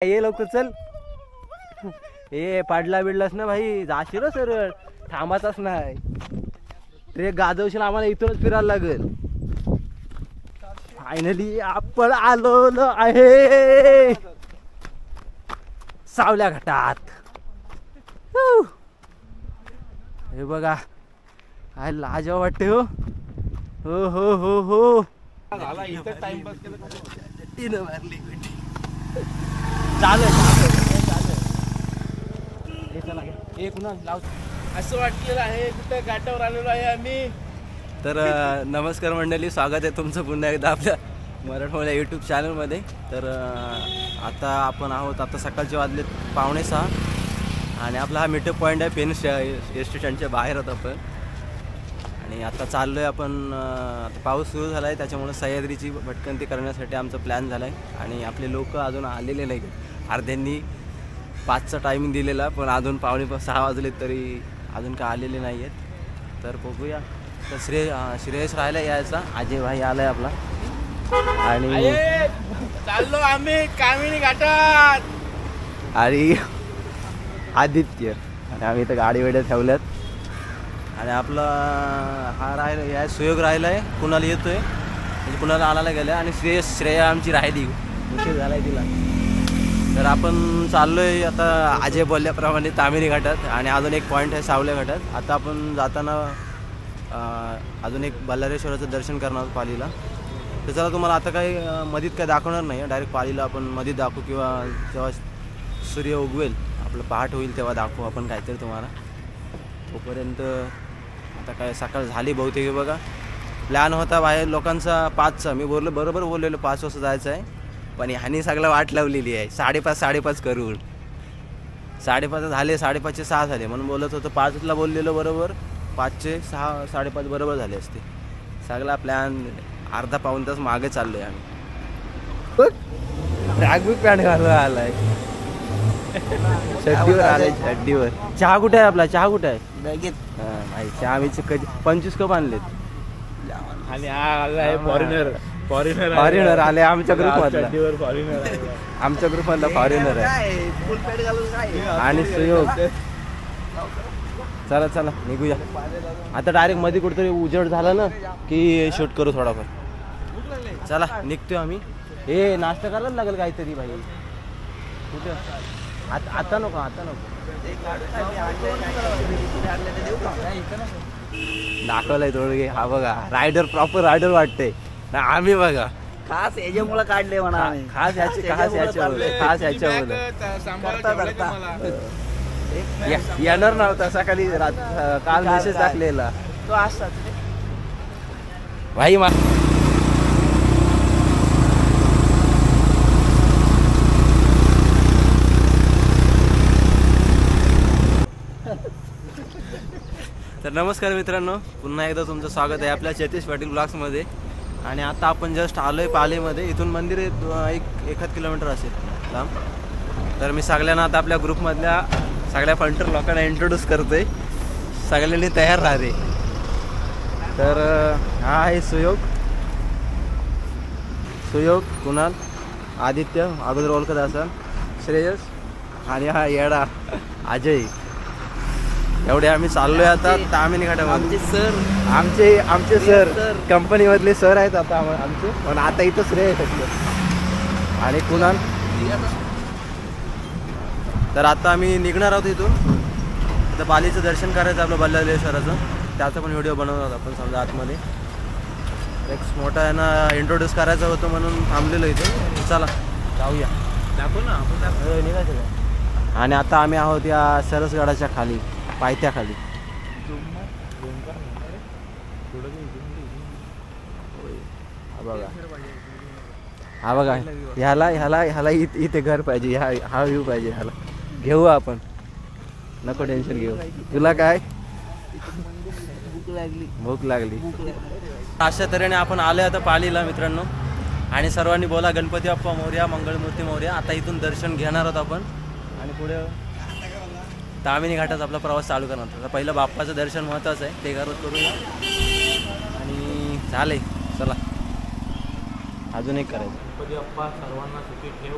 ये लवकर चल. ए पाडला बिडलास ना भाई, जाशील सरळ, थांबाचाच नाही. ट्रेक गाजवशील, आम्हाला इथूनच फिरायला लागेल. फायनली आपण आलो आहे सावल्या घाटात. हे बघा काय लाजवाब वाटते. हो हो हो हो हो टाइमपास केलं मारली. असं वाटलेलं आहे कुठं घाटावर आलेलो आहे आम्ही. तर नमस्कार मंडळी, स्वागत आहे तुमचं पुन्हा एकदा आपल्या मराठमोळ्या यूट्यूब चॅनलमध्ये. तर आता आपण आहोत, आता सकाळचे वाजले 5:45 आणि आपला हा मीटअप पॉईंट आहे पेन स्टेशनच्या बाहेर होत आपण. आणि आता चाललो आहे आपण. आता पाऊस सुरू झाला आहे त्याच्यामुळे सह्याद्रीची भटकंती करण्यासाठी आमचा प्लॅन झाला आहे. आणि आपले लोक अजून आलेले नाही. अर्ध्यांनी 5चा टायमिंग दिलेला, पण अजून 5:45 वाजले तरी अजून काय आलेले नाही आहेत. तर बघूया. तर श्रेयस राहायला यायचा, अजय भाई आलाय आपला. आणि चाललो आम्ही कामिनी घाटात. आणि आदित्य आणि आम्ही इथं गाडी वेड्या ठेवल्यात. आणि आपला हा राहिला या सुयोग राहिला आहे, कुणाला येतोय म्हणजे कुणाला आणायला गेलं. आणि श्रेया आमची राहिली, उशीर झाला आहे तिला. तर आपण चाललो आहे आता अजय बोलल्याप्रमाणे तामिनी घाटात. आणि अजून एक पॉईंट आहे सावल्या घाटात. आता आपण जाताना अजून एक बल्लारेश्वराचं दर्शन करणार आहोत पालीला. तर चला, तुम्हाला आता काही मधीत काय दाखवणार नाही, डायरेक्ट पालीला आपण मधीत दाखवू, किंवा जेव्हा सूर्य उगवेल आपलं पहाट होईल तेव्हा दाखवू आपण काहीतरी तुम्हाला. तोपर्यंत आता काय सकाळ झाली बहुतेक. बघा प्लॅन होता बाहेर लोकांचा 5चा, मी बरोबर बोललेलो 5 वाजता जायचं आहे. पण ह्यानी सगळं वाट लावलेली आहे 5:30 करून. 5:30 झाले, 5:30चे 6 झाले म्हणून बोलत होतं. 5ला बोललेलो बरोबर, 5चे 6 5:30 बरोबर झाले असते. सगळा प्लॅन अर्धा पाऊण तास मागे चाललोय आम्ही. ट्रॅक पॅन्ट घालून आलाय, चड्डीवर आलाय, चड्डीवर. चहा कुठे आहे आपला? चहा कुठे आहे? बॅगेत. भाई चहा मी 25 कप आणलेत. आणि आलाय फॉरेनर आले आमच्या ग्रुप मधला. फॉरेनर आमच्या ग्रुप मधला फॉरेनर आहे. फुल पॅन्ट घालून काय. आणि सुयोग. चला चला निघूया आता. डायरेक्ट मध्ये कुठेतरी उजेड झाला ना की शूट करू थोडाफार. चला निघतोय आम्ही. हे नाश्ता करायला लागेल काहीतरी भाई. कुठं आता नको, आता नको. दाखवलंय थोडं घे. हा बघा रायडर, प्रॉपर रायडर वाटते ना. आम्ही बघा खास याच्यामुळे काढले म्हणा. खास याच्यामुळे येणार नव्हता सकाळी. काल मेसेज टाकलेला तो असतात भाई. तर नमस्कार मित्रांनो, पुन्हा एकदा तुमचं स्वागत आहे आपल्या चेतेश पाटील ब्लॉग्समध्ये. आणि आता आपण जस्ट आलो आहे पालीमध्ये. इथून मंदिर 1 किलोमीटर असेल लांब. तर मी सगळ्यांना आता आपल्या ग्रुपमधल्या सगळ्या फंटर लोकांना इंट्रोड्यूस करतोय. सगळ्यांनी तयार राहते. तर हा आहे सुयोग, कुणाल, आदित्य अगोदर ओळखत असाल, श्रेयस आणि हा येडा अजय. एवढे आम्ही चाललोय आता तामिनी घाटामध्ये. आमचे सर कंपनीमधले सर आहेत आता आमचे. पण आता इथं श्रेयस आणि कुणाल. तर आता आम्ही निघणार आहोत इथून. आता पालीचं दर्शन करायचं आपलं बल्लारेश्वराचं. त्याचा पण व्हिडिओ बनवणार आहोत आपण समजा आतमध्ये. एक मोठा आहे ना इंट्रोड्यूस करायचं होतं म्हणून थांबलेलो इथे. चला जाऊया, दाखवू ना आपण निघायचं. आणि आता आम्ही आहोत या सरसगडाच्या खाली, पायथ्याखाली. हा बघा ह्याला इथे घर पाहिजे. हा व्ह्यू पाहिजे. ह्याला घेऊ आपण, नको टेन्शन घेऊ. तुला काय भूक लागली. अशा तऱ्हेने आपण आलोय आता पालीला मित्रांनो. आणि सर्वांनी बोला गणपती बाप्पा मोरया, मंगळमूर्ती मोरया. आता इथून दर्शन घेणार आहोत आपण आणि पुढे तामिनी घाटात आपला प्रवास चालू करणार. आता पहिलं बाप्पाचं दर्शन महत्त्वाचं आहे, ते करूया. आणि झालंय, चला अजून एक करायचं. गणपती बाप्पा सर्वांना सुखी ठेव.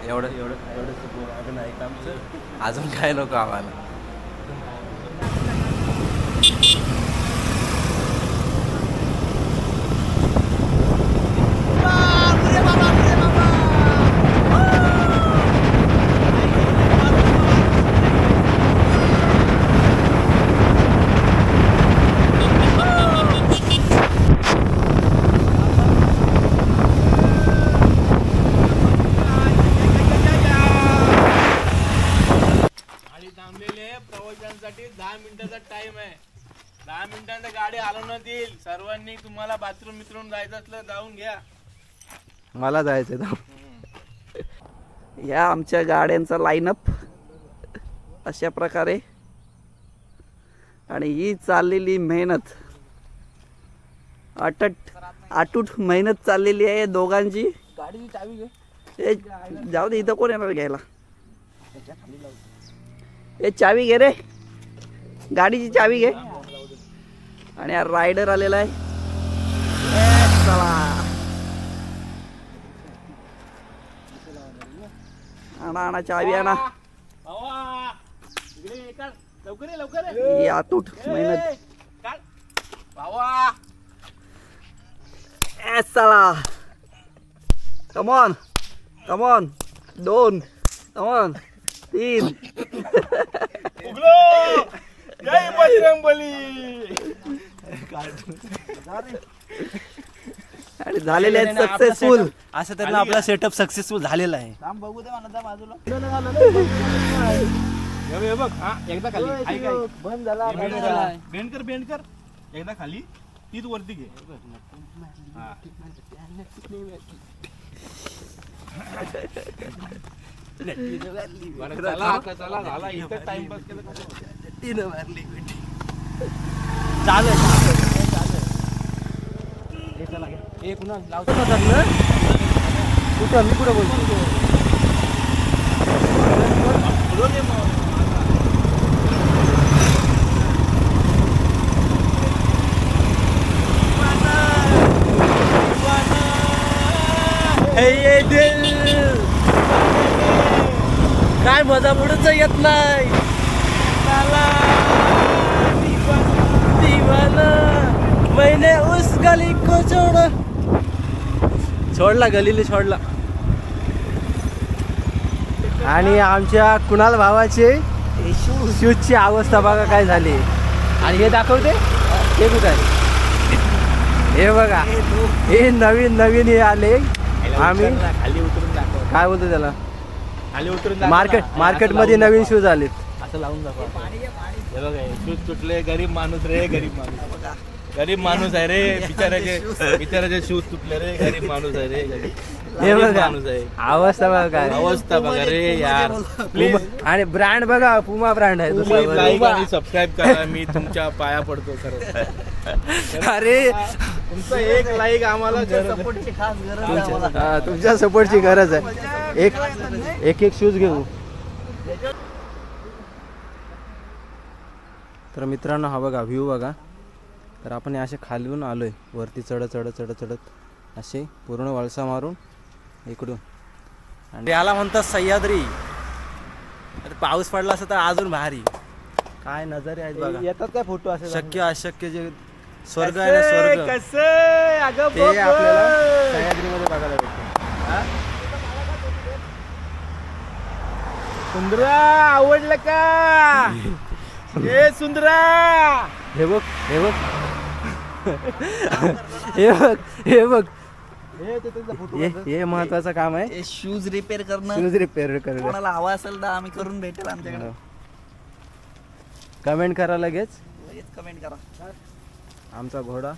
एवढं एवढं एवढं अजून ऐक आमचं, अजून काय नको आम्हाला. प्रवाशांसाठी 10 मिनिटाचा टाइम आहे. 10 मिनिटांचा गाडी हलवण्यात येईल. सर्वांनी तुम्हाला बाथरूम मित्रून जायचं असलं जाऊन घ्या. मला जायचं. या आमच्या गाड्यांचा लाईनअप अशा प्रकारे, आणि ही चाललेली मेहनत, अटूट मेहनत चाललेली आहे दोघांची. गाडीची चावी घे. ए जाऊ दे, इथं कोण येणार घ्यायला? ए चावी घे रे, गाडीची चावी घे. आणि हा रायडर आलेला आहे. चला आणा चावी आणा. लवकर लवकर ही अतूट मेहनत. भावा चला, कमॉन कमॉन, 2, कमॉन 3. जय बजरंगबली. आणि झालेले आहेत सक्सेसफुल. असं तर आपला सेटअप सक्सेसफुल झालेला आहे. बघू दे मला बाजूला. बघ एकदा खाली बंद झाला. बेंड कर एकदा खाली, तीच वरती घे. चला झाला इथं टाइमपास केला. चालेल. कुठं मी कुठं बोलतो? काय मजा पुढच येत नाही. मैंने उस गली को सोडला, गलीला सोडला. आणि आमच्या कुणाल भावाचे शूजची अवस्था बघा काय झाली. आणि हे दाखवते, हे कुठं आहे? हे बघा, हे नवीन हे आले. आम्ही खाली उतरून दाखव. काय बोलतो त्याला? खाली उतरून मार्केट मध्ये नवीन शूज आलेत. असं लावून दाखव. हे बघा, शूज तुटले. गरीब माणूस रे, गरीब माणूस आहे रे. बिचाराचे शूज तुटले रे. गरीब माणूस आहे रे. हे बघा माणूस आहे. अवस्था बघा काय. अवस्था बघा रे यार. प्लीज आणि ब्रँड बघा, पुमा ब्रँड आहे. दुसरा लाईक आणि सबस्क्राईब करा. मी तुमच्या पाया पडतो खरं. अरे तुमचं एक लाईक आम्हाला सपोर्टची खास गरज आहे आम्हाला. तुमच्या सपोर्टची गरज आहे. एक शूज घेऊ. तर मित्रांनो, हा बघा व्ह्यू बघा. तर आपण असे खालून आलोय वरती, चढत असे पूर्ण वळसा मारून इकडून. आणि याला म्हणतात सह्याद्री. पाऊस पडला असता तर अजून भारी. काय नजारे आहेत बघा. येतात काय फोटो असे? शक्य अशक्य जे स्वर्ग आहे ना, स्वर्ग कसं ते आपल्याला सह्याद्रीमध्ये बघायला भेटतं. सुंदरा आवडलं का? ए सुंदरा, हे बघ हे महत्वाचं काम आहे. शूज रिपेअर करणं. शूज रिपेअर करणं. कोणाला हवा असेल तर आम्ही करून भेटेल आमच्याकडे. कमेंट करा लगेच. कमेंट करा. आमचा घोडा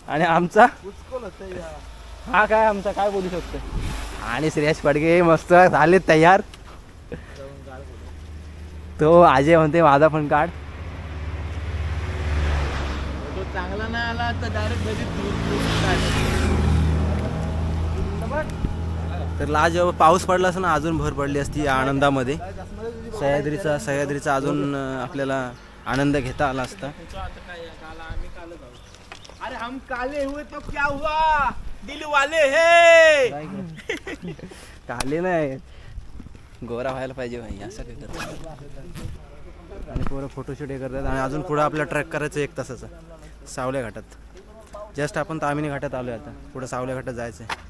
आणि आमचा हा काय, आमचा काय बोलू शकतो. आणि श्रेयस पडगे मस्त झाले तयार. तो अजय म्हणते माझा पण काढ. चांगला नाही आला तर डायरेक्ट तर लाज पाऊस पडला असं ना, अजून भर पडली असती या आनंदामध्ये. सह्याद्रीचा अजून आपल्याला आनंद घेता आला असता. अरे हम काले हुए तो क्या हुआ, दिल वाले है. काले नाही, गोरा व्हायला पाहिजे भाई असं काय करतो. आणि पोरं फोटोशूट हे करतात. आणि अजून पुढं आपलं ट्रॅक करायचं 1 तासाचं सावल्या घाटात. जस्ट आपण तामिनी घाटात आलो आहे. आता पुढं सावल्या घाटात जायचं आहे.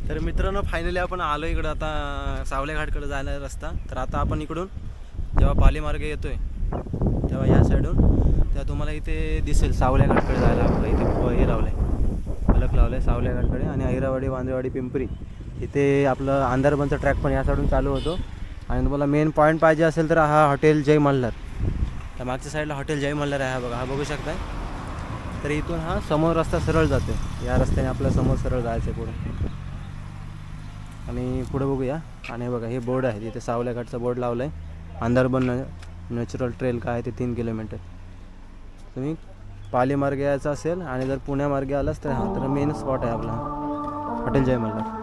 तर मित्रांनो फायनली आपण आलो इकडं आता सावल्या घाटकडे जायला रस्ता. तर आता आपण इकडून जेव्हा पालीमार्ग येतोय तेव्हा या साईडून तेव्हा तुम्हाला इथे दिसेल सावल्या घाटकडे जायला. आपलं इथे हे लावलं आहे, फलक लावलं आहे सावल्या घाटकडे. आणि ऐरावाडी, वांद्रेवाडी, पिंपरी इथे आपलं आंधारबनचा ट्रॅक पण या साईडून चालू होतो. आणि तुम्हाला मेन पॉईंट पाहिजे असेल तर हा हॉटेल जय मल्हार, त्या मागच्या साईडला हॉटेल जय मल्हार आहे. हा बघा, हा बघू शकताय. तर इथून हा समोर रस्ता सरळ जातो. या रस्त्याने आपल्या समोर सरळ जायचं आहे पुढे. आणि पुढे बघूया. आणि बघा हे बोर्ड आहे, तिथे सावल्या घाटचा बोर्ड लावला आहे. आंधारबन नॅचरल ट्रेल काय आहे ते 3 किलोमीटर. तुम्ही पालीमार्गे यायचं असेल आणि जर पुण्यामार्गे आलास तर हा तर मेन स्पॉट आहे आपला हॉटेल जय मल्हार.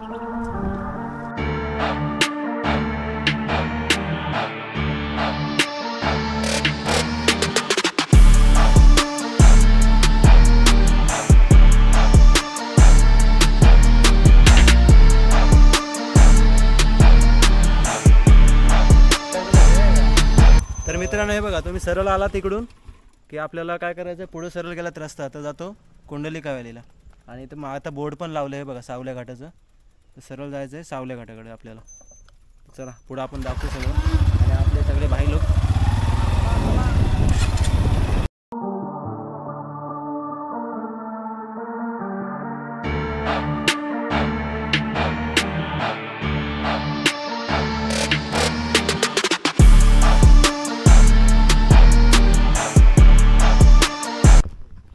तर मित्रांनो हे बघा, तुम्ही सरळ आला तिकडून की आपल्याला काय करायचं आहे, पुढे सरळ गेलात रस्ता आता जातो कुंडलिका व्हॅलीला. आणि इथं मग आता बोर्ड पण लावलं आहे बघा सावल्या घाटाचं. तर सरळ जायचं आहे सावल्या घाटाकडे आपल्याला. चला पुढं आपण दाखवू सगळं. आणि आपले सगळे भाई लोक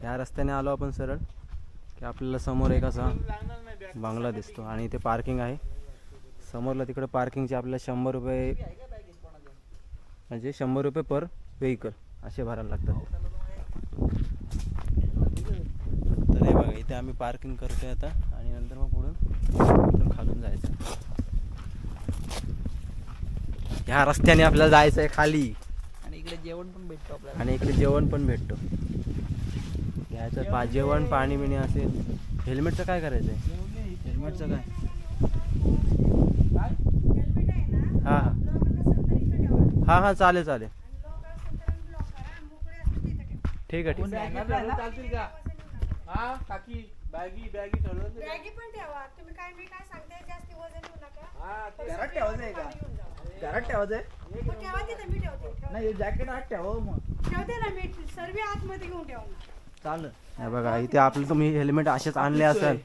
ह्या रस्त्याने आलो आपण सरळ की आपल्याला समोर एक असा बंगला दिसतो. आणि इथे पार्किंग आहे समोरला. तिकडे पार्किंगचे आपल्याला 100 रुपये म्हणजे 100 रुपये पर व्हेकल असे भरायला लागतात. तर हे बघा इथे आम्ही पार्किंग करतोय आता. आणि नंतर मग पुढून खालून जायचं. ह्या रस्त्याने आपल्याला जायचं आहे खाली. आणि इकडे जेवण पण भेटतो आपल्याला. आणि इकडे जेवण पण भेटतो. घ्यायचं जेवण पाणी बिणी असेल. हेल्मेटचं काय करायचं आहे? हेल्मेटचं काय? हां हां हां हां चालेल चालेल. ठीक आहे ठीक आहे. चालतील का? हा काकी बॅगी ठेवलं बॅगी पण ठेवा तुम्ही. काय मी काय सांगते जास्ती वजन घेऊ नका. हा घरात ठेवायचं आहे का? घरात ठेवायचं आहे? मग ठेवा तिथं मी ठेवते. नाही जॅकेट आत ठेवा मग. ठेवते ना मी सर्व आतमध्ये घेऊन ठेवा. चालेल. हे बघा इथे आपलं तुम्ही हेल्मेट असेच आणले असाल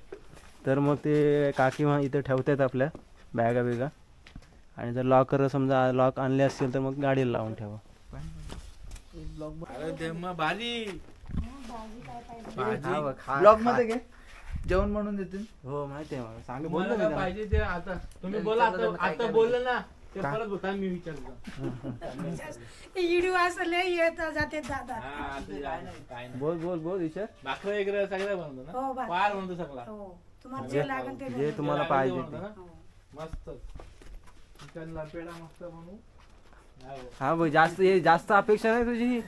तर मग ते काकी इथे ठेवतात आपल्या बॅगा बिगा. आणि जर लॉकर समजा लॉक आणले असतील तर मग गाडीला लावून ठेवा. अरे ते मग भाजी ब्लॉग मध्ये घे जेवण म्हणून देतील. हो माहिती आहे मला. सांग तुम्हाला काय पाहिजे ते आता तुम्ही बोला. आता बोललं ना ते परत होता मी विचारतो. व्हिडिओ असं लय येत जाते दादा. हा ते काय नाही. बोल बोल बोल विचार. भाकरं वगैरे सगळं बनवतो हो, ना. भाकरं. पार म्हणतो सगळा. हो तुम्हाला जे लागेल ते जे तुम्हाला पाहिजे ते. हो. मस्त चिकन पेढा मस्त बनवू. हा भाई जास्त अपेक्षा नाही तुझी.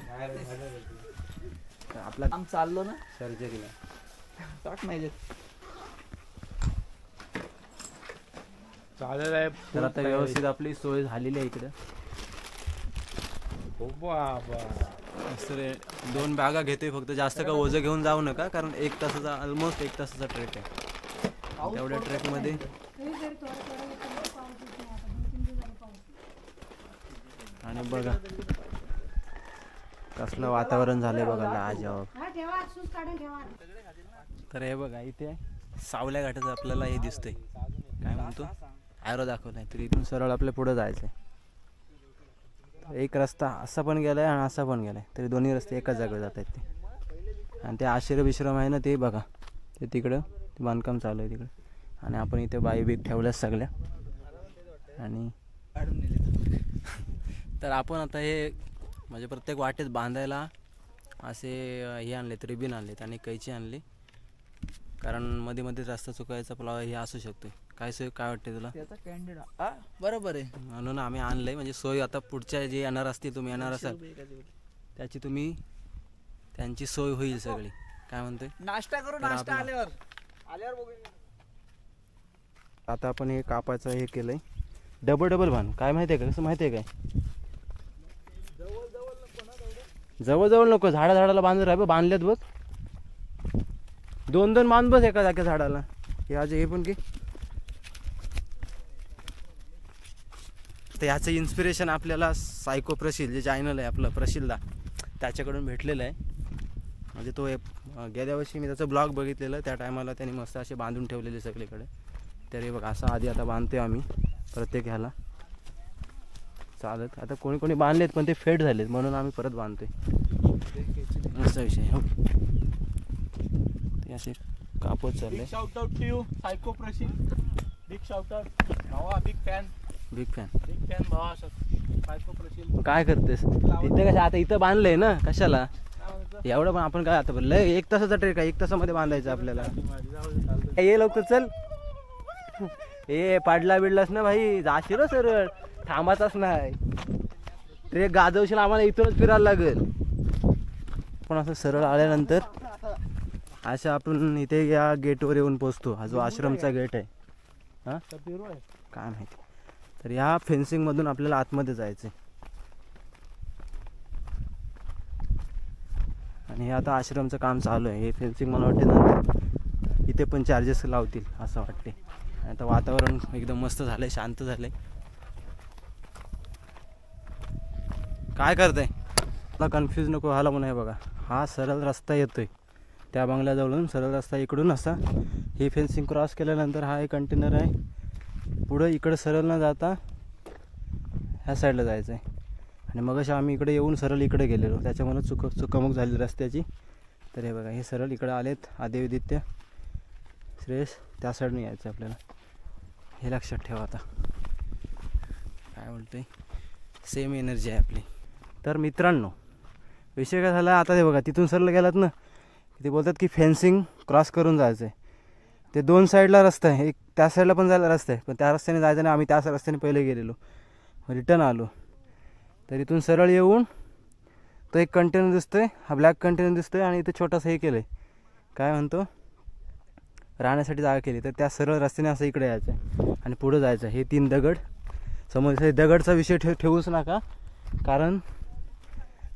आपला काम चाललो ना सर्जरीला टाक नाही. चालेल आहे. तर आता व्यवस्थित आपली सोय झालेली आहे इकडे. हो बाबा सर 2 बॅगा घेतोय फक्त. जास्त का ओझं घेऊन जाऊ नका कारण 1 तासाचा ऑलमोस्ट 1 तासाचा ट्रेक आहे. तेवढ्या ट्रेकमध्ये आणि बघा कसलं वातावरण झालंय बघा लाजवाब. हा ठेवा सूज काढून ठेवा. तर हे बघा इथे सावल्या घाटाचं आपल्याला हे दिसतंय काय म्हणतो ॲरो दाखवलाय. तर इथून सरळ आपल्या पुढे जायचं आहे. एक रस्ता असा पण गेलाय आणि असा पण गेलाय. तरी दोन्ही रस्ते एकाच जागेवर जात आहेत ते. आणि ते आश्रम आहे ना ते बघा ते तिकडं ते बांधकाम चालू आहे तिकडं. आणि आपण इथे बाई बीक ठेवल्यात सगळ्या. आणि तर आपण आता हे म्हणजे प्रत्येक वाटेत बांधायला असे हे आणलेत रिबीन आणलेत आणि कैची आणली. कारण मध्ये मध्ये रस्ता चुकायचा प्लॉ हे असू शकतो. काय सोय काय वाटते तुला? त्याचा कॅन्डिडेट बरोबर आहे. म्हणून आम्ही आणलंय म्हणजे सोय आता पुढच्या जे येणार असतील तुम्ही येणार असाल त्याची त्यांची सोय होईल सगळी. काय म्हणतोय नाश्ता करू. नाश्ता आल्यावर बघू. आता आपण हे कापायचं हे केलंय डबल बांध. काय माहिती आहे का, कसं माहिती आहे काय, जवळ नको, झाडाला बांधून राह बांधलेत बघ, 2 बांध बस एका जाग्या झाडाला. हे आज हे पण की तर ह्याचं इन्स्पिरेशन आपल्याला सायको प्रशील जे चॅनल आहे आपलं प्रशीलला त्याच्याकडून भेटलेलं आहे. म्हणजे तो गेल्या वर्षी मी त्याचं ब्लॉग बघितलेलं, त्या टायमाला त्यांनी मस्त असे बांधून ठेवलेले सगळीकडे. तर हे बघ असं आधी आता बांधतोय आम्ही प्रत्येक ह्याला चालत. आता कोणी बांधलेत पण ते फेड झालेत म्हणून आम्ही परत बांधतोय. असा विषय हो, ते असे कापत चालले. Shout out to you psycho Prashil, big shout out भावा, बिग फॅन भावा सायको प्रशील. काय करतेस इथे कशा, आता इथं बांधलंय ना कशाला एवढं, पण आपण काय आता बोललं 1 तासाचा ट्रेक आहे, 1 तासामध्ये बांधायचं आपल्याला. ये लवकर चल, ए पाडला बिडलास ना भाई, जाशील सरळ, थांबाचाच नाही. ट्रेक गाजवशील आम्हाला इथूनच फिरायला लागेल. पण असं सरळ आल्यानंतर असं आपण इथे या गेटवर येऊन पोचतो. हा जो आश्रमचा गेट आहे, हा काय माहिती. तर ह्या फेन्सिंग मधून आपल्याला आतमध्ये जायचं. आणि हे आता आश्रमचं काम चालू आहे. हे फेन्सिंग मला वाटते ना इथे पण चार्जेस लावतील असं वाटते. आता वातावरण एकदम मस्त झालंय, शांत झालंय. काय करताय, मला कन्फ्यूज नको व्हायला म्हणून. हे बघा हा सरळ रस्ता येतोय त्या बंगल्याजवळून, सरळ रस्ता इकडून असा. हे फेन्सिंग क्रॉस केल्यानंतर हा एक कंटेनर आहे, पुढं इकडं सरळ न जाता ह्या साईडला जायचं आहे. आणि मग अशा आम्ही इकडे येऊन सरळ इकडे गेलेलो, त्याच्यामुळे चुकामुक झाली रस्त्याची. तर हे बघा हे सरळ इकडे आलेत, आदिविदित्य श्रेयस, त्या साईडने यायचं आपल्याला. हे लक्षात ठेवा. आता काय बोलतोय, सेम एनर्जी आहे आपली. तर मित्रांनो विषय काय झाला, आता हे बघा तिथून सरळ गेलात ना, ते बोलतात की फेन्सिंग क्रॉस करून जायचं आहे. ते 2 साईडला रस्ता आहे, एक त्या साईडला पण जायला रस्ता आहे, पण त्या रस्त्याने जायचं नाही. आम्ही त्या रस्त्याने पहिले गेलेलो, रिटर्न आलो. तर इथून सरळ येऊन तो एक कंटेनर दिसतोय, हा ब्लॅक कंटेनर दिसतोय, आणि इथे छोटासा हे केलं आहे, काय म्हणतो, राहण्यासाठी जागा केली. तर त्या सरळ रस्त्याने असं इकडे यायचं आहे आणि पुढं जायचं. हे 3 दगड समोर, हे दगडचा विषय ठेवूच नका, कारण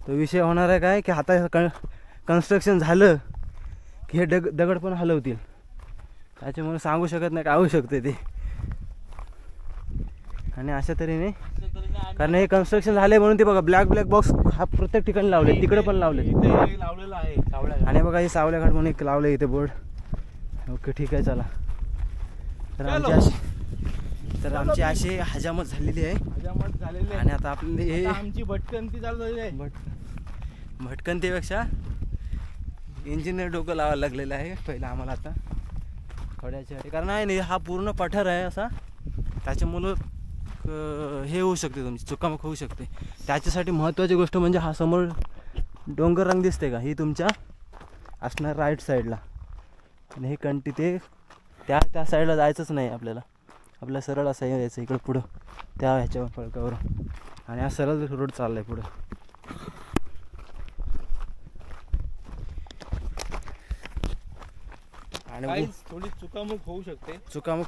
तो विषय होणार आहे काय की आता कन्स्ट्रक्शन झालं की हे दगड पण हलवतील, त्याच्यामुळे सांगू शकत नाही काय होऊ शकते ते. आणि अशा तऱ्हेने, कारण हे कन्स्ट्रक्शन झाले म्हणून ते बघा ब्लॅक बॉक्स हा प्रत्येक ठिकाणी लावले, तिकडे पण लावले लावलेला आहे सावळ्या. आणि बघा हे सावल्या घाट म्हणून एक लावले इथे बोर्ड. ओके ठीक आहे चला. तर आमची अशी हजामत झालेली आहे. आणि आता आपली हे आमची भटकंती चालू झाली आहे. भटकंतीपेक्षा इंजिनियर डोकं लावायला लागलेलं आहे पहिलं आम्हाला आता थोड्याच्या. कारण आहे नाही, हा पूर्ण पठार आहे असा, त्याच्यामुळं हे होऊ शकते, तुमची चुकामुक होऊ शकते. त्याच्यासाठी महत्त्वाची गोष्ट म्हणजे हा समोर डोंगर रंग दिसते का, ही तुमच्या असणार राईट साईडला. आणि हे ते त्या साईडला जायचंच नाही आपल्याला सरळ असं यायचं इकडं पुढं त्या ह्याच्यावर फळकावर. आणि हा सरळ रोड चालला आहे पुढं. आणि थोडी चुकामुक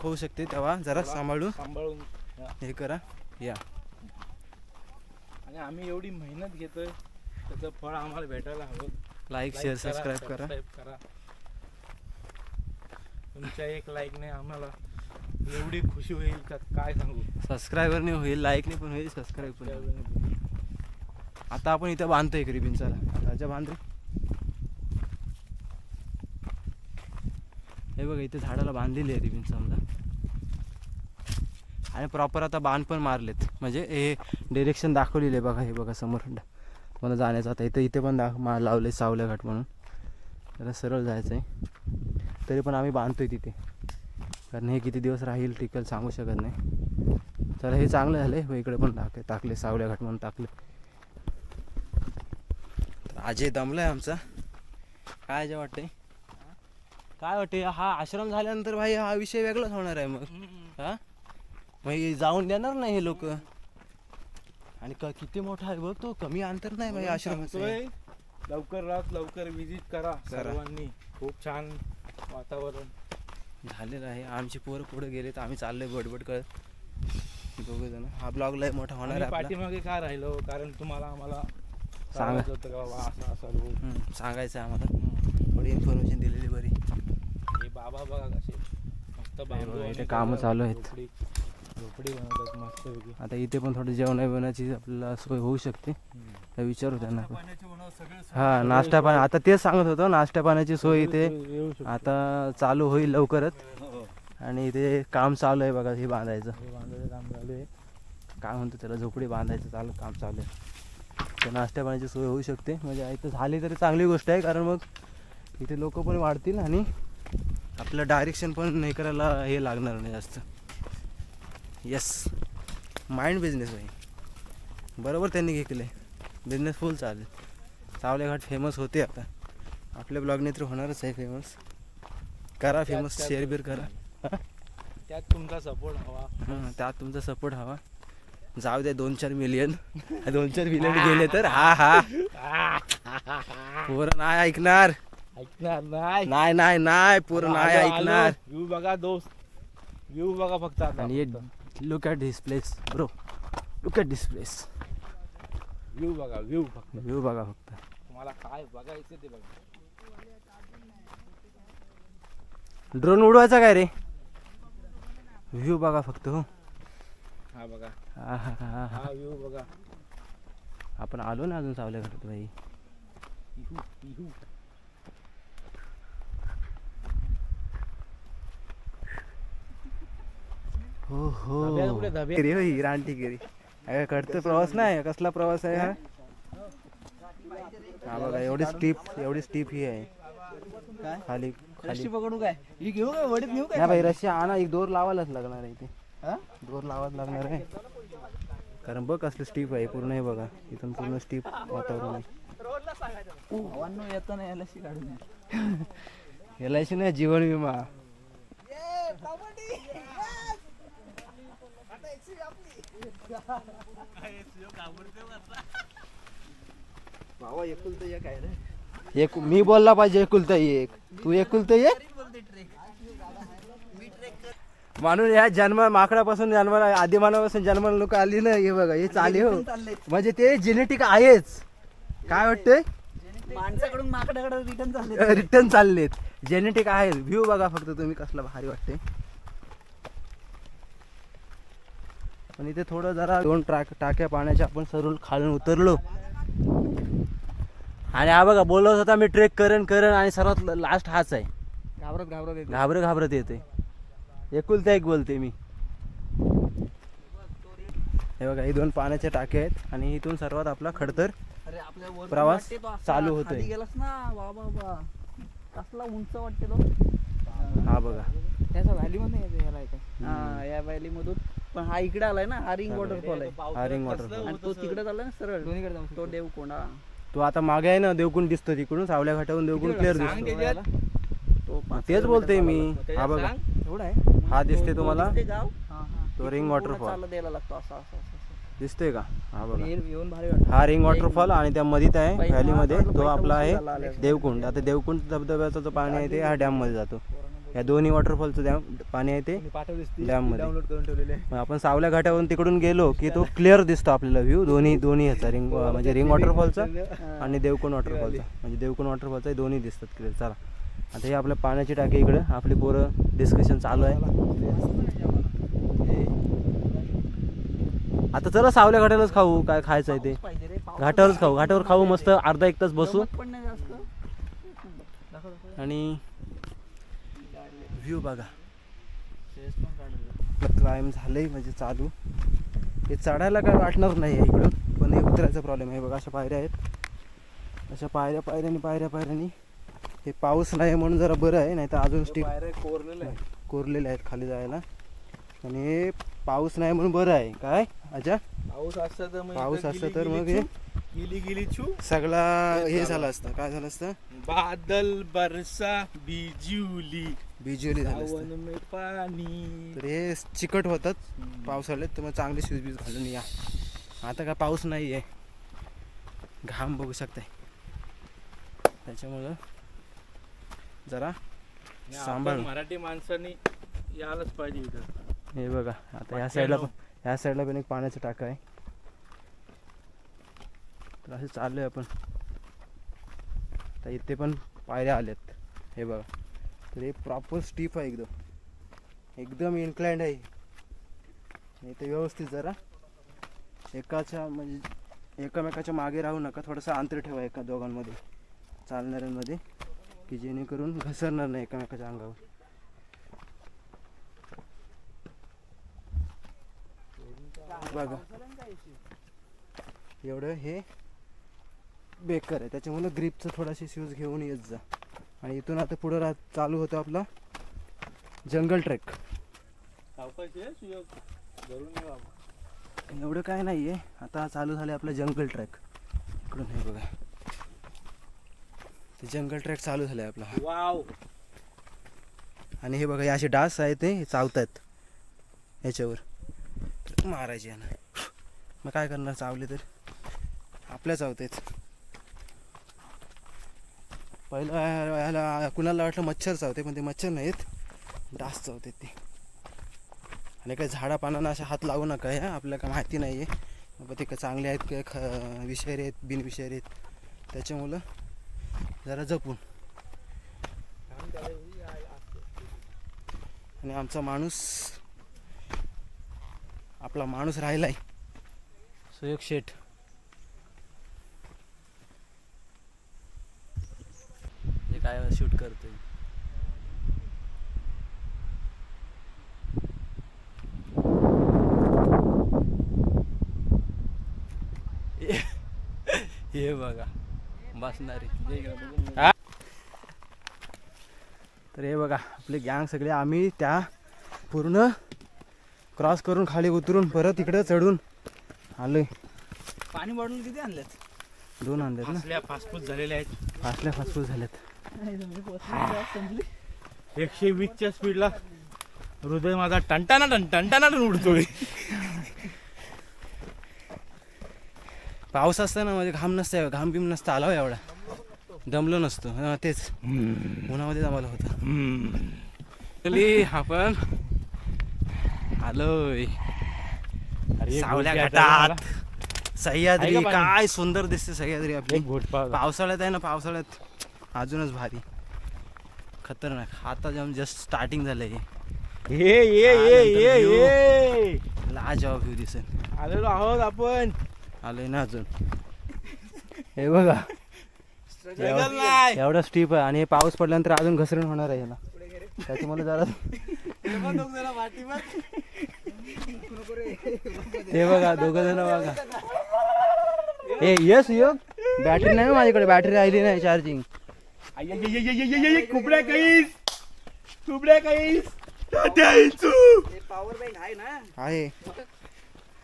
होऊ शकते, तेव्हा जरा सांभाळून सांभाळून हे करा या. आणि आम्ही एवढी मेहनत घेतोय, त्याचं फळ आम्हाला भेटायला हवं. लाईक शेअर सबस्क्राईब करा. तुमच्या एक लाईकने आम्हाला एवढी खुशी होईल का काय सांगू. सबस्क्रायबरने होईल, लाईकने पण होईल, सबस्क्राईब पण होईल. आता आपण इथं बांधतोय रिबिन, चला राजा बांध रे. हे बघा इथे झाडाला बांधलेली आहे रिबिन समजा. आणि प्रॉपर आता बांध पण मारलेत, म्हणजे हे डिरेक्शन दाखवलेले बघा. हे बघा समोर मला जाण्याचं. आता इथे पण लावले सावल्या घाट म्हणून, जरा सरळ जायचं आहे. तरी पण आम्ही बांधतोय तिथे, कारण हे किती दिवस राहील टिकल सांगू शकत नाही. चला हे चांगलं झालं आहे. इकडे पण टाकले सावल्या घाट म्हणून टाकले. अजय दमलाय आमचा. काय जे वाटतंय, काय वाटते, हा आश्रम झाल्यानंतर भाई हा विषय वेगळाच होणार आहे. मग हा मग जाऊन देणार नाही हे लोक. आणि किती मोठा आहे बघ तो, कमी अंतर नाही भाई आश्रमाचं. लवकर विजिट करा सर्वांनी. खूप छान वातावरण. झालेलं आहे. आमची पोरं पुढे गेले तर आम्ही चाललोय बडबड करत दोघे जण. हा ब्लॉग लय मोठा होणार आहे आपला. पाठीमागे का राहिलो कारण तुम्हाला आम्हाला सांगा. सांगायचं होतं का बाबा असं असं सांगायचं आहे आम्हाला. थोडी इन्फॉर्मेशन दिलेली बरी. हे बाबा बघा कसे मस्त बांबू इथे आणि कामं चालू आहेत. झोपडी बनवतात मस्तपैकी. आता इथे पण थोडी जेवणाची आपल्याला सोय होऊ शकते. तर विचारू त्यांना. हा नाश्ता पाणी आता तेच सांगत होतो. नाश्ता पाण्याची सोय इथे येऊ शकतो. आता चालू होईल लवकरच. आणि इथे काम चालू आहे बघा हे बांधायचं. हे बांधायचं काम चालू आहे. काय म्हणतो त्याला झोपडी बांधायचं काम चालू आहे. तर नाश्ता पाण्याची सोय होऊ शकते. म्हणजे इथं झाली तरी चांगली गोष्ट आहे. कारण मग इथे लोक पण वाढतील आणि आपलं डायरेक्शन पण हे करायला हे लागणार नाही जास्त. येस माइंड बिझनेस आहे बरोबर त्यांनी घेतले. बिझनेस फुल चालेल. सावले घाट फेमस होते आता. आपल्या ब्लॉगने तर होणारच आहे फेमस. करा फेमस शेअर बिअर करा. त्यात तुमचा सपोर्ट हवा. हां त्यात तुमचा सपोर्ट हवा. जाऊ दे 2-4 मिलियन 2-4 मिलियन गेले तर हा पोरं नाही ऐकणार. ऐकणार नाही. नाही नाही नाही पोरं नाही ऐकणार. व्ह्यू बघा दोस्त. व्ह्यू बघा फक्त आता. आणि look at this place bro. Look at this place. View बघा व्ह्यू फक्त. व्ह्यू बघा फक्त. तुम्हाला काय बघायचं ते बघा. ड्रोन उडवायचा काय रे. व्ह्यू बघा फक्त. हो हा बघा हा हा हा हा व्ह्यू बघा. आपण आलो ना अजून सावल्या घाटात भाई. हो हो गिरी हो ही रानटी गिरी. कडतो प्रवास नाही कसला प्रवास आहे हा. हा बघा एवढी स्टीप ही आहे. खाली खाली पकडू काय ही घेऊ काय वडीत नेऊ नाही भाई. रशी आणा. एक दोर लावायलाच लागणार आहे इथे. दोर लावाच लागणार आहे. कारण बघ कसलं स्टीप आहे पूर्ण. हे बघा इथून पूर्ण स्टीप वातावरण आहे. येतो ना LIC काढून. LIC नाही जीवन विमा. भावा एकुलतं एक आहे रे. एक मी बोलला पाहिजे एकुलता एक. तू एकुलता एक म्हणून या माकडापासून जन्माला आदिमानापासून जन्माला लोक आली ना. हे बघा हे चाले हो. म्हणजे ते जेनेटिक आहेच. काय वाटतंय माणसाकडून माकडाकडे रिटर्न चाललेत. जेनेटिक आहे. व्ह्यू बघा फक्त तुम्ही कसला भारी वाटते. पण इथे थोडं जरा 2 टाक्या पाण्याच्या आपण सरळ खालून उतरलो. आणि हा बघा बोलत होता मी ट्रेक करेन आणि सर्वात लास्ट हाच आहे. घाबरत येते. एकुलता एक बोलते मी. हे बघा ही 2 पाण्याच्या टाक्या आहेत. आणि इथून सर्वात आपला खडतर प्रवास चालू होतोय. गेलास ना बाबा कसला उंच वाटते तो. हा बघा त्याचा व्हॅली मध्ये हा या व्हॅली मधून. पण हा इकडे आलाय ना. हा रिंग वॉटरफॉल आहे. हा रिंग वॉटरफॉल. आणि तो तिकडे चाललाय ना सरळ दोन्हीकडे जाऊन. तो देवकोंडा तो आता मागे आहे ना देवकुंड दिसतो तिकडून. सावल्या घाटावरून देवकुंड क्लिअर दिसतो. तो तेच बोलतोय मी. हा बघा एवढा आहे. हा दिसते तुम्हाला. ते गाव तो रिंग वॉटरफॉल चालत द्यायला लागतो असं असं दिसतोय का. हा बघा येऊन भारी वाटतं. हा रिंग वॉटरफॉल. आणि त्या मधीत आहे व्हॅली मध्ये तो आपला आहे देवकुंड. आता देवकुंड धबधब्याचा जो पाणी आहे ते हा डॅम मध्ये जातो. या दोन्ही वॉटरफॉलचं पाणी आहे ते डॅम मध्ये. आपण सावल्या घाटावरून तिकडून गेलो की तो क्लिअर दिसतो आपल्याला व्ह्यू. दोन्ही ह्याचा रिंग म्हणजे रिंग वॉटरफॉलचा आणि देवकुंड वॉटरफॉलचा. म्हणजे देवकुंड वॉटरफॉलचा दोन्ही दिसतात क्लिअर. चला आता हे आपल्या पाण्याची टाकी इकडे. आपली पोरं डिस्कशन चालू आहे. आता चला सावल्या घाटालाच खाऊ. काय खायचं आहे ते घाटावरच खाऊ. घाटावर खाऊ मस्त अर्धा 1 तास बसू. आणि व्ह्यू बघा. क्लाइम झालंय म्हणजे चालू. हे चढायला काय वाटणार नाही आहे इकडं. पण हे उतरायचा प्रॉब्लेम आहे. बघा अशा पायऱ्या आहेत. अशा पायऱ्यानी हे पाऊस नाही म्हणून जरा बरं आहे. नाही तर अजून स्टीप कोरलेले आहेत खाली जायला. आणि पाऊस नाही म्हणून बरं आहे. काय अच्छा पाऊस असतं तर मग हे गेली सगळा हे झालं असतं. काय झालं असतं. बादल बरसा बिजुली झालं असतं. में पाणी. तर हे चिकट होतात पावसाळ्यात. तर मग चांगले शूज घालून या. आता काय पाऊस नाही आहे. घाम बघू शकताय. त्याच्यामुळं जरा सांभाळ. मराठी माणसांनी यायलाच पाहिजे इथं. हे बघा आता ह्या साईडला पण एक पाण्याचा टाका आहे. तर असे चाललोय आपण. तर इथे पण पायऱ्या आल्यात. हे बघा तर हे प्रॉपर स्टीप आहे, एकदम इन्क्लाइंड आहे. इथे व्यवस्थित जरा एकमेकाच्या मागे राहू नका. थोडंसं अंतर ठेवा एका दोघांमध्ये चालणाऱ्यांमध्ये, की जेणेकरून घसरणार नाही एकमेकाच्या अंगावर. बघा एवढं हे बेकार आहे, त्याच्यामुळे ग्रिपचं थोडाशी शूज घेऊन येत जा. आणि इथून आता पुढं चालू होतं आपला जंगल ट्रेक. एवढं काय नाही आहे. आता चालू झालं आपलं जंगल ट्रेक. इकडून हे बघा ते जंगल ट्रेक चालू झालं आहे आपला. वाव. आणि हे बघा हे असे डास आहेत, ते चावतात याच्यावर, मारायचे यांना. मग काय करणार, चावले तर आपल्या चावतात. पहिलं याला कुणाला वाटलं मच्छर चावते, पण ते मच्छर नाहीत, डास चावतात ते. आणि काही झाडापानांना अशा हात लावू नका. हे आपल्याला काय माहिती नाही आहे बाबा ते काय चांगले आहेत काय विषारी आहेत बिनविषारी आहेत, त्याच्यामुळं जरा जपून. आणि आमचा आपला माणूस राहिलाय सुयोग शेठ. हे काय शूट करतोय. हे बघा बसणारे. तर हे बघा आपले गँग सगळे आम्ही त्या पूर्ण क्रॉस करून खाली उतरून परत इकडे चढून आलोय. पाणी बॉटल किती आणल्यात? 2 आणल्यात ना. फास्टफूड झालेले आहेत. फास्टफूड झाल्यात. 120च्या स्पीडला हृदय माझा टंटाना उडतोय. पाऊस असताना म्हणजे घाम बिम नसतं आला एवढा, दमलो नसतो. तेच उन्हामध्ये दमाला होतं. आपण आलोय सावल्या घाटात. सह्याद्री काय सुंदर दिसते सह्याद्री आपली. पावसाळ्यात आहे ना, पावसाळ्यात अजूनच भारी खतरनाक. आता जस्ट स्टार्टिंग झालंय. लाजवाब व्ह्यू दिसेल. आलेलो आहोत आपण. आलोय ना अजून. हे बघा एवढा स्टीप आहे. आणि हे पाऊस पडल्यानंतर अजून घसरण होणार आहे याला, त्याच्यामुळे जरा हे बघा 2 जण बघा. येस योग बॅटरी नाही माझ्याकडे, बॅटरी राहिली नाही चार्जिंग. कुबड्या काहीच पॉवर बँक आहे ना, आहे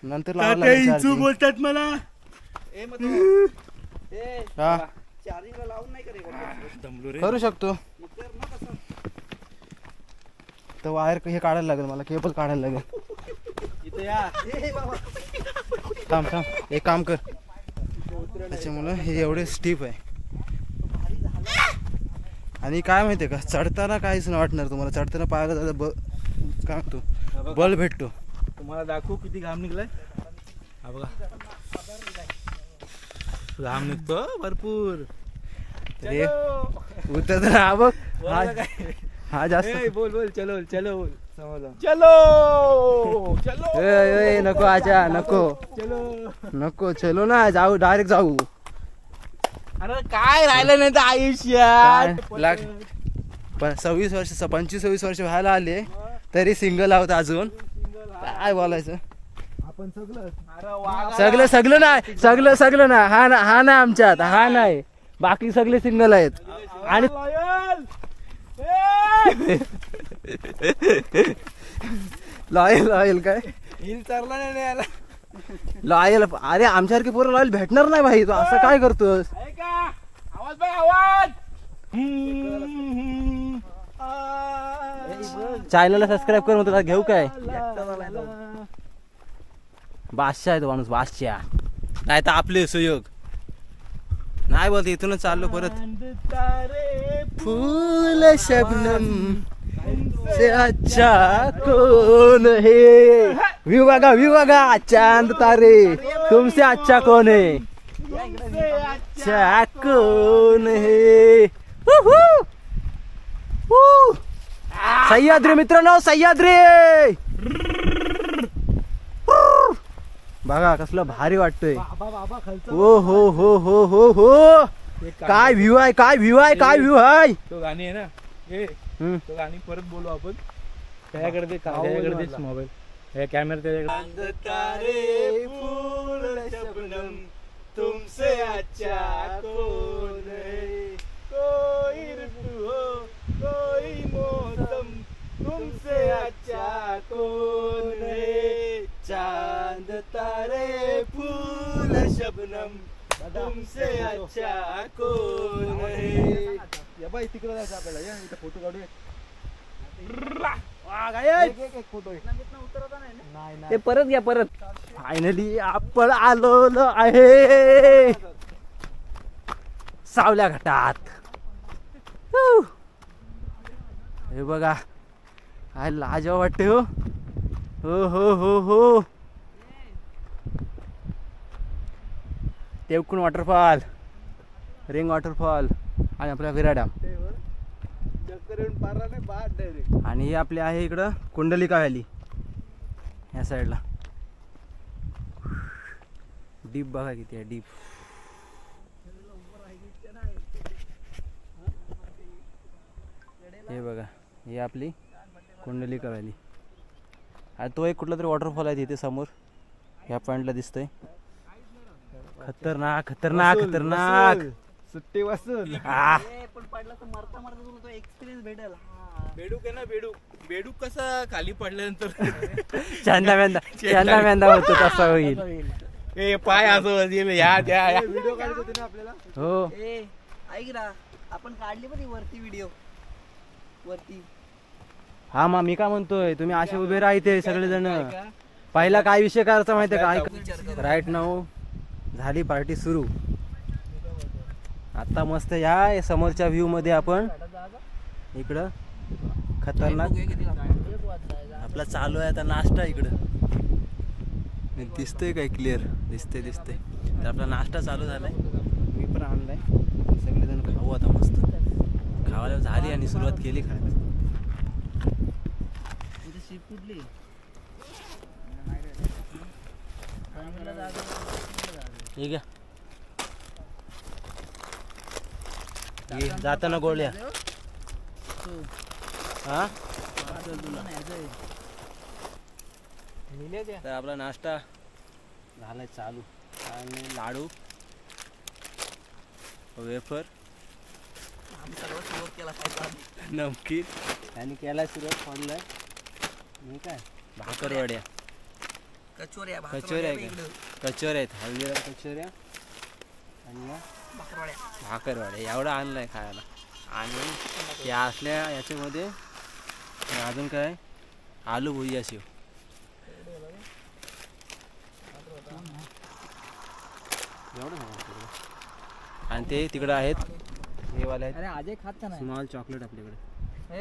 नंतर लावायला बोलतात मला. हा चार्जिंगला लावून नाही करे करू शकतो. तर वायर हे काढायला लागेल मला, केबल काढायला लागेल. इथे या. थांब एक काम कर. त्याच्यामुळं हे एवढे स्टीप आहे. आणि काय माहितीये का, चढताना काहीच नाही वाटणार तुम्हाला. चढताना पाहायला जायला काय म्हणतो बल भेटतो. तुम्हाला दाखवू किती घाम निघलाय. हा बघा घाम निघतो भरपूर. उतर हा बघ हा जास्त बोल चलो नको आजा नको चलो ना, जाऊ डायरेक्ट जाऊ. अरे काय राहिलं नाही तर आयुष्यात. पण 25-26 वर्ष व्हायला आले तरी सिंगल आहोत अजून. काय बोलायचं आपण सगळं नाही. हा नाही आमच्यात, हा नाही. बाकी सगळे सिंगल आहेत. आणि लॉयल काय हिल चालला नाही याला. लॉयल. अरे आमच्यासारखे पोरं लॉयल भेटणार नाही भाई. तू असं काय करतोस. आवाज चॅनलला सबस्क्राईब कर म्हणतो. घेऊ काय बादशाह आहे तो माणूस, बादशाह. नाही तर आपले सुयोग नाही बोलत इथूनच चाललो परत. तारे फूल शबनम से अच्छा कौन है. व्यू बघा चांद तारे तुमसे अच्छा कौन है. अच्छा कौन है. सह्याद्री मित्रांनो सह्याद्री. बघा कसलं भारी वाटतंय. हो हो हो हो हो हो. काय व्ह्यू आहे काय व्ह्यू आहे काय व्ह्यू आहे. तो गाणी आहे ना हे तो गाणी परत बोलू आपण. त्याच्याकडे दे त्याच्याकडे दे मोबाईल. हे कॅमेरा त्याच्याकडे. तारे फूल शबनम तुमसे अच्छा कौन है. कोई ऋतु हो कोई मौसम तुमसे अच्छा कौन है. चांद तारे फूल शबनम तुमसे अच्छा कौन है. या बाई तिकडे जायचं आपल्याला. या इथं फोटो काढूया. ते परत घ्या परत. फायनली आपण आलो आहे सावल्या घाटात. हे बघा काय लाजवाब वाटते. हो हो हो हो हो. तेवकुण वॉटरफॉल रिंग वॉटरफॉल आणि आपला विरा डॅम. आणि हे आपले आहे इकडं कुंडलिका व्हॅली ह्या साईडला. डीप बघा किती आहे डीप. हे बघा ही आपली कुंडलिका व्हॅली. आणि तो एक कुठला तरी वॉटरफॉल आहे तिथे समोर ह्या पॉइंटला दिसतोय. खतरनाक खतरनाक खतरनाक. सुट्टी वाचून पण पडला तर मरता मरता तुला तो एक्सपिरियन्स भेटेल. बेडूक आहे ना बेडूक. बेडूक कसा खाली पडल्यानंतर चांदा मेंदा होतो तसा होईल. ए पाय असं या त्या व्हिडिओ काढत होते ना आपल्याला. हो ए ऐक ना आपण काढली पण वरती व्हिडिओ वरती. हा मग मी काय म्हणतोय तुम्ही असे उभे राहते सगळेजण. पहिला काय विषय करायचा माहितीये का. राईट नाऊ झाली पार्टी सुरू. आता मस्त या समोरच्या व्ह्यू मध्ये आपण इकडं खतरनाक आपला चालू आहे आता नाश्ता. इकडं दिसतोय काय क्लिअर दिसतंय दिसतंय. तर आपला नाश्ता चालू झालाय. मी पण आणलाय. सगळेजण खाऊ आता मस्त. खावायला झाली आणि सुरुवात केली खायला. ठीक आहे जाताना गोळ्या. हा तर आपला नाश्ता झालाय चालू. आणि लाडू वेफर नमकीन आणि केला सुरुवात फोडलाय. मी काय भाकरवड्या कचोऱ्या कचोऱ्या कचोऱ्या आहेत. हळदीराम कचोऱ्या आणि भाकरवड्या एवढा आणलाय खायला. आणि या असल्या याच्यामध्ये अजून काय आलू भुजिया शेव. आणि ते तिकडे आहेत हे वाले आहेत स्मॉल चॉकलेट आपल्याकडे.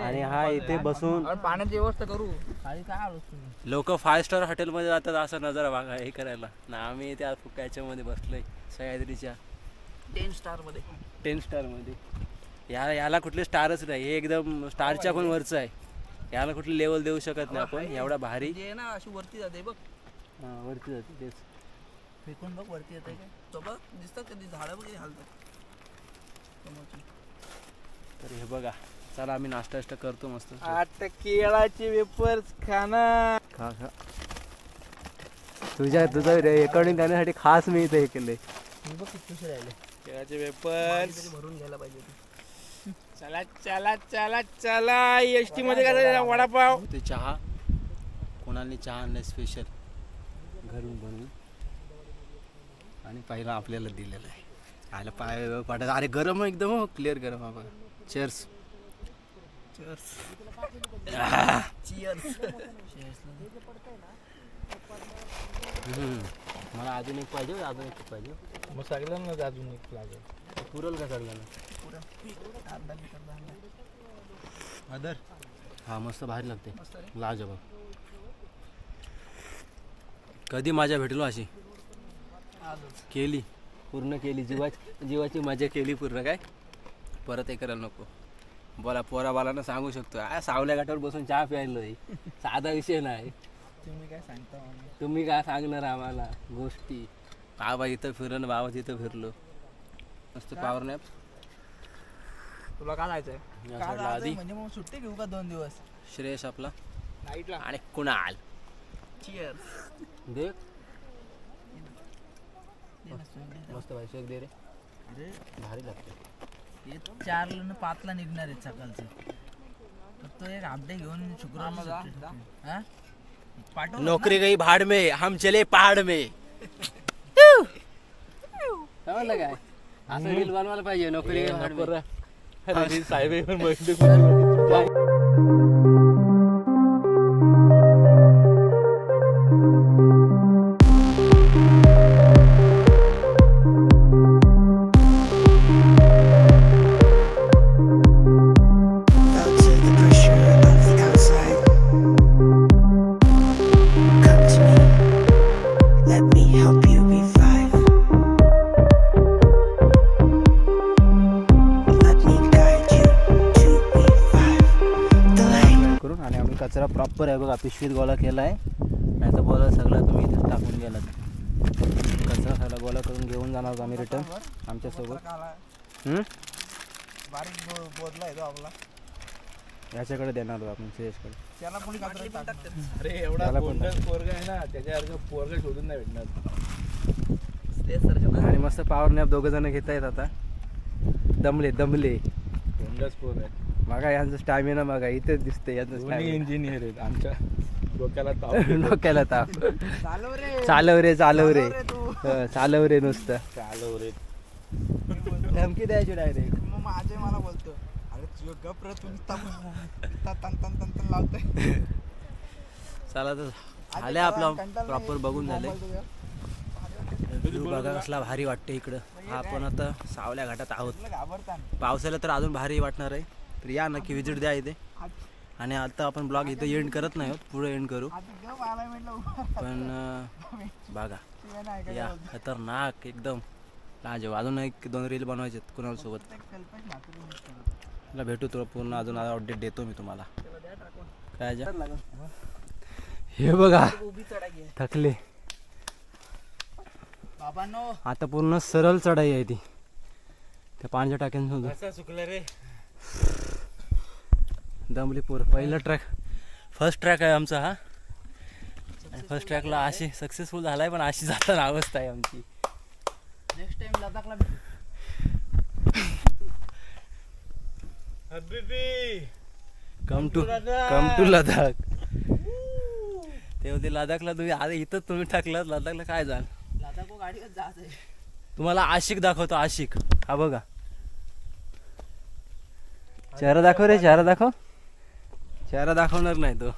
आणि हा इथे बसून पाण्याची व्यवस्था करू. खाली काय आलो लोक 5 स्टार हॉटेलमध्ये जातात असा नजारा बघा हे करायला ना. आम्ही त्या याच्यामध्ये बसलोय सह्याद्रीच्या 10 स्टार मध्ये 10 स्टारमध्ये. याला कुठले स्टारच नाही. हे एकदम स्टारच्या पण वरचं आहे. याला कुठली लेवल देऊ शकत नाही आपण. एवढा भारी जे ना अशी वरती जाते बघ. वरती जाते तेच फेकून बघ वरती येते काय. तो बघ दिसतात कधी झाडं बघ हालतात. तर हे बघा चला आम्ही नाश्ता करतो मस्त. आता केळाचे वेफर्स खाना. खा खा. तुझं रेकॉर्डिंग करण्यासाठी खास मी इथे हे केलंय. बघ किती राहिले केळाचे वेफर्स भरून घ्यायला पाहिजे. चला चला चला चला. एसटी मध्ये काय वडापाव. ते चहा कोणाने चहा आणलाय स्पेशल घरून बनवून. आणि पहिला आपल्याला दिलेला आहे. आयला पाय पाठत. अरे गरम एकदम हो क्लिअर गरम आहे बघा. चेअर्स मला अजून एक पाहिजे. अजून एक पाहिजे. मग सगळ्यांना अजून एक लागेल. पुरल का चढल्यानं अदर हा मस्त भारी लागते लाजवाब. कधी माझ्या भेटलो अशी केली पूर्ण केली जीवाची मजा केली पूर्ण. काय परत हे करायला नको. बोला पोरा बालांना सांगू शकतो सावल्या घाटावर बसून चहा प्यायलोय. साधा विषय नाही. तुम्ही काय सांगता तुम्ही काय सांगणार आम्हाला गोष्टी. बाबा इथं फिरलं बाबा तिथं फिरलो. मस्त पॉवर नॅप. तुला काय जायचंय आधी म्हणजे मग सुट्टी घेऊ का 2 दिवस श्रेयस आपला नाईटला आणि कुणाल चिअर्स. देख मस्त भाई शेक दे रे. अरे भारी लागते. हे 4 ला 5 ला निघणार आहेत सकाळचे. तो एक अपडेट घेऊन शुक्रवार पाठव. नौकरी गई भाड़ में हम चले पहाड़ में. समजलं काय असं रील बनवायला पाहिजे. नोकरी गई भाड़ में. साहेब पण कचरा प्रॉपर आहे बघा. पिशवीत गोळा केला आहे. नाही तर बोला सगळा तुम्ही इथे टाकून गेलात. कचरा सगळा गोळा करून घेऊन जाणार आहोत आम्ही रिटर्न आमच्यासोबत. बारीक बोधला येतो आपला. याच्याकडे देणार आहोत आपण श्रेयसकडे. त्याला कोणी कचरा टाकतात. अरे एवढा पोरगा आहे ना त्याच्यासारखं पोरगा शोधून नाही भेटणार. आणि मस्त पॉवर नॅप 2 जण घेत आहेत आता. दमले कोंडच पोर आहे बघा. यांचं स्टॅमिना बघा इथेच दिसते. यांचं इंजिनियर आहेत आमच्या डोक्याला ताप. डोक्याला ताप. चालव रे नुसतं चालव रे. धमकी द्यायची डायरेक्ट. मग माझे मला बोलतो अरे तुझं गप रे तुम्ही तन लावतोय. चला तर झाले आपला प्रॉपर बघून झाले. बघा कसला भारी वाटते इकडं. आपण आता सावल्या घाटात आहोत. पावसाला तर अजून भारी वाटणार आहे. तर या नक्की विजिट द्या इथे. आणि आता आपण ब्लॉग इथे एंड करत नाही आहोत. पुढे एंड करू. पण बघा या खतरनाक एकदम लाजवाब. अजून 1-2 रील बनवायचे कुणाल सोबत. मला भेटू तुला पूर्ण अजून अपडेट देतो मी तुम्हाला. काय हे बघा थकले बाबांनो. आता पूर्ण सरळ चढाई आहे ती त्या पाण्याच्या टाक्यांसोबत. चुकलं रे. दमली पोर. पहिला ट्रॅक फर्स्ट ट्रॅक आहे आमचा हा. फर्स्ट ट्रॅकला अशी सक्सेसफुल झालाय. पण अशी जाताना अवस्था आहे आमची. नेक्स्ट टाइम लदाखला कम टू लदाख. ते लदाखला तुम्ही आता इथंच तुम्ही टाकलात. लदाखला काय जाल. लदाख गाडी जायचं. तुम्हाला आशिक दाखवतो. आशिक हा बघा. चेहरा दाखव रे. चेहरा दाखव. चेहरा दाखवणार नाही तो.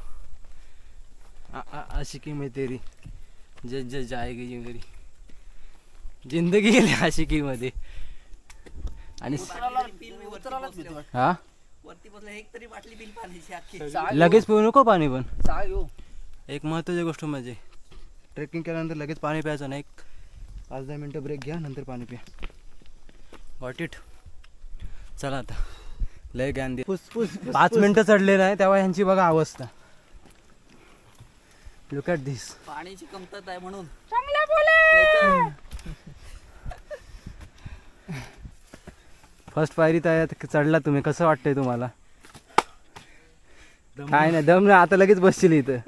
आशिकी में तेरी जज जाएगी मेरी जिंदगी गेली आशिकी मध्ये. आणि हा वरती बसला एक तरी बाटली बिल पाण्याची. लगेच पिऊ नको पाणी. पण घेऊ. एक महत्वाची गोष्ट म्हणजे ट्रेकिंग केल्यानंतर लगेच पाणी प्यायचं नाही. 5-10 मिनटं ब्रेक घ्या नंतर पाणी प्या. What it. चला आता लय ज्ञान दे. 5 मिनिटं चढले नाही तेव्हा ह्यांची बघा अवस्था. लुक ॲट दिस. पाण्याची कमतरता आहे म्हणून. फर्स्ट पायरी तयार चढला तुम्ही. कसं वाटतंय तुम्हाला. काय नाही दम नाही. आता लगेच बसशील इथं.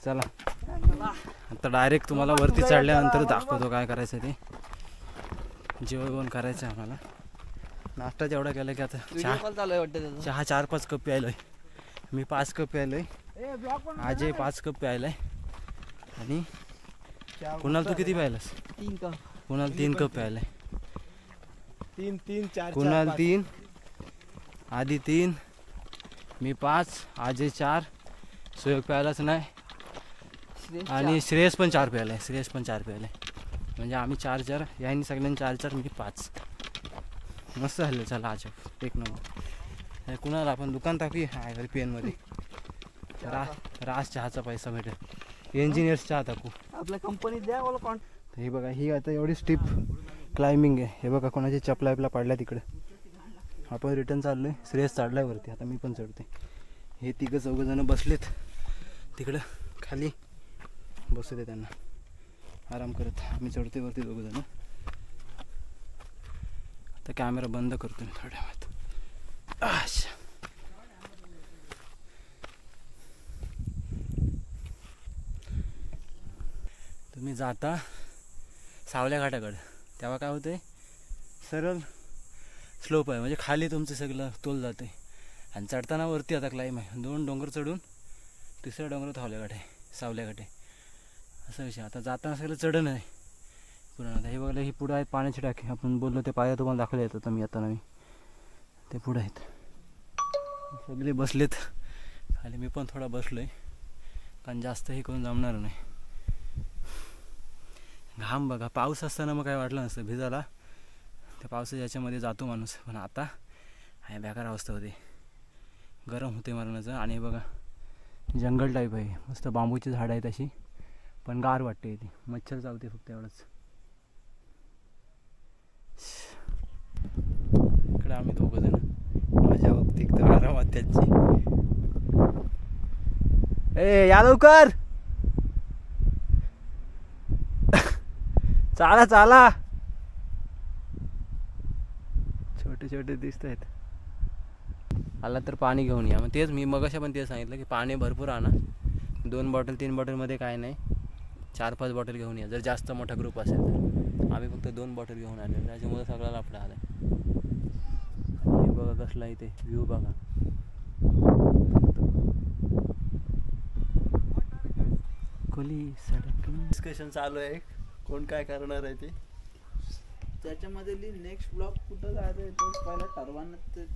चला आता डायरेक्ट तुम्हाला वरती चढल्यानंतर दाखवतो काय करायचं ते. जेवण करायचं आम्हाला. नाश्ता जेवढा केला की आता चहा 4-5 कप प्यायलोय मी. 5 कप प्यायलोय. आजही 5 कप प्यायलाय. आणि कुणाल तू किती प्यायलास. 3 कप. कुणाल 3 कप प्यायलाय. 3-3-4 कुणाल 3 आधी 3 मी 5 आजही 4 सुयोग प्यायलाच नाही. आणि श्रेयस पण 4 प्यायलाय. म्हणजे आम्ही 4 यांनी सगळ्यांनी 4 म्हणजे 5. मस्त झालं. चला आज एक नंबर. कुणाला आपण दुकान टाकू आहे पेनमध्ये. राज चहाचा पैसा भेटेल. इंजिनियर्स चहा टाकू आपल्या कंपनीत द्या मला कॉन. हे बघा ही आता एवढी स्टीप क्लाइम्बिंग आहे. हे बघा कोणाची चपला पडल्या तिकडे. आपण रिटर्न चाललोय. श्रेयस चढलाय वरती. आता मी पण चढते. हे 3-4 बसलेत तिकडं खाली. बसू दे त्यांना आराम करत. आम्ही चढतोय वरती 2 जण. आता कॅमेरा बंद करतो मी थोड्या वेळात. अच्छा तुम्ही जाता सावल्या घाटाकडे तेव्हा काय होते सरळ स्लोप आहे. म्हणजे खाली तुमचं सगळं तोल जाते. आणि चढताना वरती आता क्लाइम आहे. 2 डोंगर चढून 3रा डोंगर सावल्या घाट आहे. सावल्या घाट आहे असा विषय. आता जाताना सगळं चढण आहे पुन्हा. आता हे बघलं ही पुढं आहेत पाण्याची टाकी. आपण बोललो ते पाया तुम्हाला दाखवले येतं. तर मी आता नवीन ते पुढं आहेत. सगळे बसलेत खाली. मी पण थोडा बसलो आहे कारण जास्त हे करून जमणार नाही. घाम बघा. पाऊस असताना मग काय वाटलं नसतं भिजायला. त्या पावसाच्या याच्यामध्ये जातो माणूस. पण आता आहे बेकार अवस्था होती. गरम होते मरणाचं. आणि बघा जंगल टाईप आहे. मस्त बांबूची झाडं आहेत अशी. पण गार वाटते इथे. मच्छर चावते फक्त एवढंच. इकडे आम्ही 2 जण. माझ्या बाबतीत तर आरामात त्यांची. ए या लवकर. चाला छोटे दिसत आहेत. आला तर पाणी घेऊन या. मग तेच मी मगाशी पण तेच सांगितलं की पाणी भरपूर आणा. 2 बॉटल 3 बॉटलमध्ये काय नाही. 4-5 बॉटल घेऊन या जर जास्त मोठा ग्रुप असेल तर. आम्ही फक्त 2 बॉटल घेऊन आले. त्याच्यामुळे सगळा लफडा आला. हे बघा कसला इथे व्ह्यू बघा. खोली सडक. डिस्कशन चालू आहे कोण काय करणार आहे ते. त्याच्यामध्ये नेक्स्ट ब्लॉग कुठं जायचं तो पहिला ठरवानं ते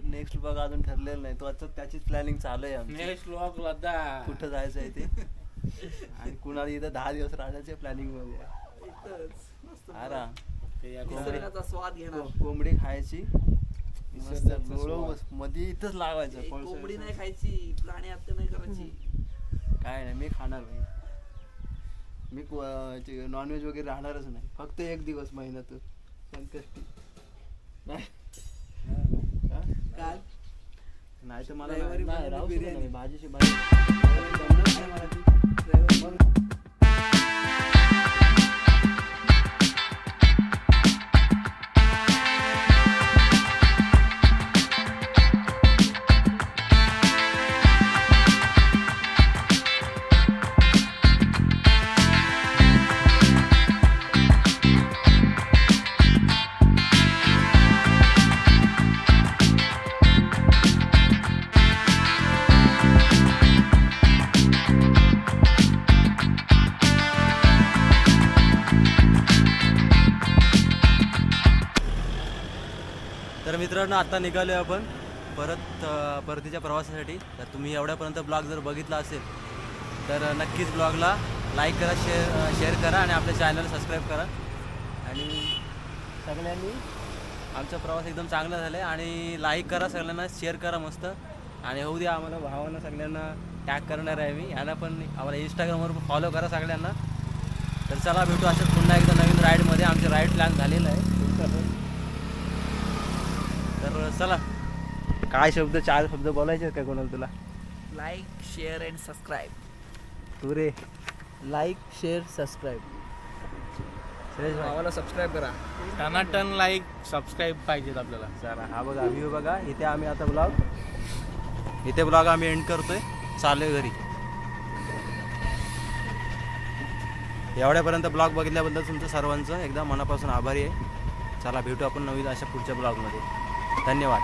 नेक्स्ट ब्लॉग अजून ठरलेलं नाही. तो आता त्याचीच प्लॅनिंग चालू आहे. नेक्स्ट ब्लॉग लद्दाख कुठं जायचं आहे ते. आणि कुणाला इथं 10 दिवस राहण्याच्या प्लॅनिंग मध्ये. आराम निसर्गाचा स्वाद घेणार. कोंबडी खायची मस्त मध्ये इथंच लावायचं. कोंबडी नाही खायची. प्राणी हत्या नाही करायची. काय नाही मी खाणार नाही. मी नॉनव्हेज वगैरे राहणारच नाही. फक्त 1 दिवस महिन्यातून संकष्टी. नाही तर मला बिर्याणी भाजीची भाजी. तर मित्रांनो आता निघालो आपण परतीच्या प्रवासासाठी. तर तुम्ही एवढ्यापर्यंत ब्लॉग जर बघितला असेल तर नक्कीच ब्लॉगला लाईक करा, शेअर करा आणि आपल्या चॅनलला सबस्क्राईब करा. आणि सगळ्यांनी आमचा प्रवास एकदम चांगला झाला आहे. आणि लाईक करा, सगळ्यांना शेअर करा मस्त. आणि होऊ द्या आम्हाला भावांना सगळ्यांना टॅग करणार आहे मी. यांना पण आम्हाला इंस्टाग्रामवर फॉलो करा सगळ्यांना. तर चला भेटू असं पुन्हा एकदा नवीन राईडमध्ये. आमचे राईड प्लॅन झालेलं आहे तुमचा पण. तर चला काय 4 शब्द बोलायचे काय कोणाला तुला. Like share and subscribe. तू रे लाईक शेअर सबस्क्राईब. भावाला सबस्क्राईब करा. टनाटन लाईक सबस्क्राईब पाहिजेत आपल्याला. चला हा बघा व्ह्यू बघा. इथे आम्ही आता ब्लॉग आम्ही एंड करतोय. चालू घरी. एवढ्यापर्यंत ब्लॉग बघितल्याबद्दल तुमचं सर्वांचं एकदम मनापासून आभारी आहे. चला भेटू आपण नवीन अशा पुढच्या ब्लॉगमध्ये. धन्यवाद.